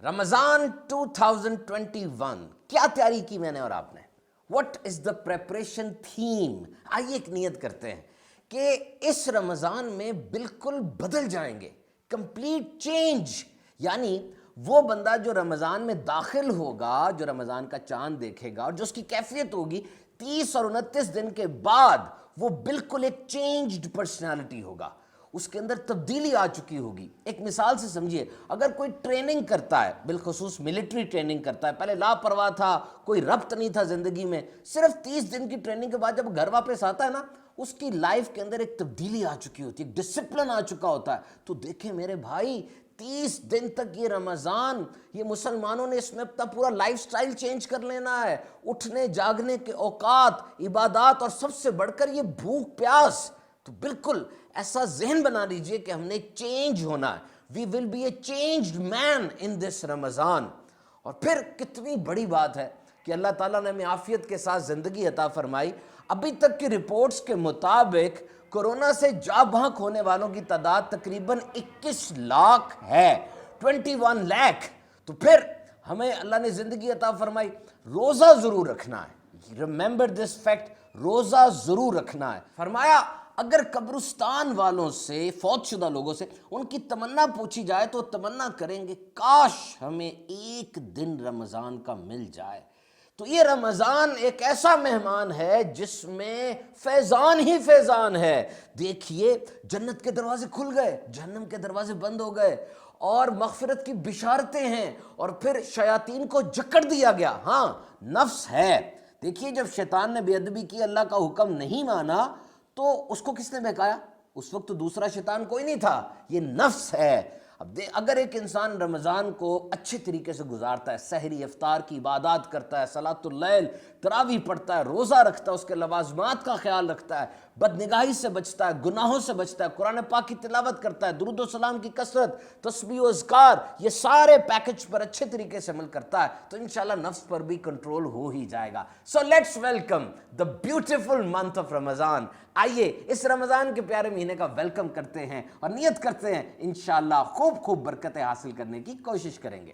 رمضان 2021 کیا تیاری کی میں نے اور آپ نے؟ What is the preparation theme؟ آئیے ایک نیت کرتے ہیں کہ اس رمضان میں بالکل بدل جائیں گے، کمپلیٹ چینج. یعنی وہ بندہ جو رمضان میں داخل ہوگا، جو رمضان کا چاند دیکھے گا اور جو اس کی کیفیت ہوگی 30 اور 29 دن کے بعد، وہ بالکل ایک چینجڈ پرسنالٹی ہوگا، اس کے اندر تبدیلی آ چکی ہوگی. ایک مثال سے سمجھیے، اگر کوئی ٹریننگ کرتا ہے، بالخصوص ملٹری ٹریننگ کرتا ہے، پہلے لاپرواہ تھا، کوئی ربط نہیں تھا زندگی میں، صرف 30 دن کی ٹریننگ کے بعد جب گھر واپس آتا ہے نا، اس کی لائف کے اندر ایک تبدیلی آ چکی ہوتی ہے، ایک ڈسپلن آ چکا ہوتا ہے. تو دیکھیں میرے بھائی، 30 دن تک یہ رمضان، یہ مسلمانوں نے اس میں اپنا پورا لائف سٹائل چینج کر لینا ہے. اٹھنے جاگنے کے اوقات، عبادات، اور سب سے بڑھ کر یہ بھوک پیاس. تو بالکل ایسا ذہن بنا لیجئے کہ ہم نے چینج ہونا ہے. We will be a changed man in this رمضان. اور پھر کتنی بڑی بات ہے کہ اللہ تعالیٰ نے ہمیں عافیت کے ساتھ زندگی عطا فرمائی. ابھی تک کی رپورٹس کے مطابق کورونا سے جاں بحق ہونے والوں کی تعداد تقریباً 21 لاکھ ہے، 21 لاکھ. تو پھر ہمیں اللہ نے زندگی عطا فرمائی. روزہ ضرور رکھنا ہے. ریممبر دس فیکٹ، روزہ ضرور رکھنا ہے. فرمایا اگر قبرستان والوں سے، فوت شدہ لوگوں سے ان کی تمنا پوچھی جائے تو تمنا کریں گے کاش ہمیں ایک دن رمضان کا مل جائے. تو یہ رمضان ایک ایسا مہمان ہے جس میں فیضان ہی فیضان ہے. دیکھیے جنت کے دروازے کھل گئے، جہنم کے دروازے بند ہو گئے، اور مغفرت کی بشارتیں ہیں، اور پھر شیاطین کو جکڑ دیا گیا. ہاں نفس ہے. دیکھیے جب شیطان نے بے ادبی کی، اللہ کا حکم نہیں مانا، تو اس کو کس نے بہکایا؟ اس وقت تو دوسرا شیطان کوئی نہیں تھا، یہ نفس ہے. اب اگر ایک انسان رمضان کو اچھے طریقے سے گزارتا ہے، سحری افطار کی عبادات کرتا ہے، صلاۃ اللیل، تراویح پڑھتا ہے، روزہ رکھتا ہے، اس کے لوازمات کا خیال رکھتا ہے، بد نگاہی سے بچتا ہے، گناہوں سے بچتا ہے، قرآن پاک کی تلاوت کرتا ہے، درود و سلام کی کثرت، تسبیح و اذکار، یہ سارے پیکج پر اچھے طریقے سے عمل کرتا ہے، تو انشاءاللہ نفس پر بھی کنٹرول ہو ہی جائے گا. So let's welcome the beautiful month of Ramadan. آئیے اس رمضان کے پیارے مہینے کا ویلکم کرتے ہیں اور نیت کرتے ہیں انشاءاللہ خوب برکتیں حاصل کرنے کی کوشش کریں گے.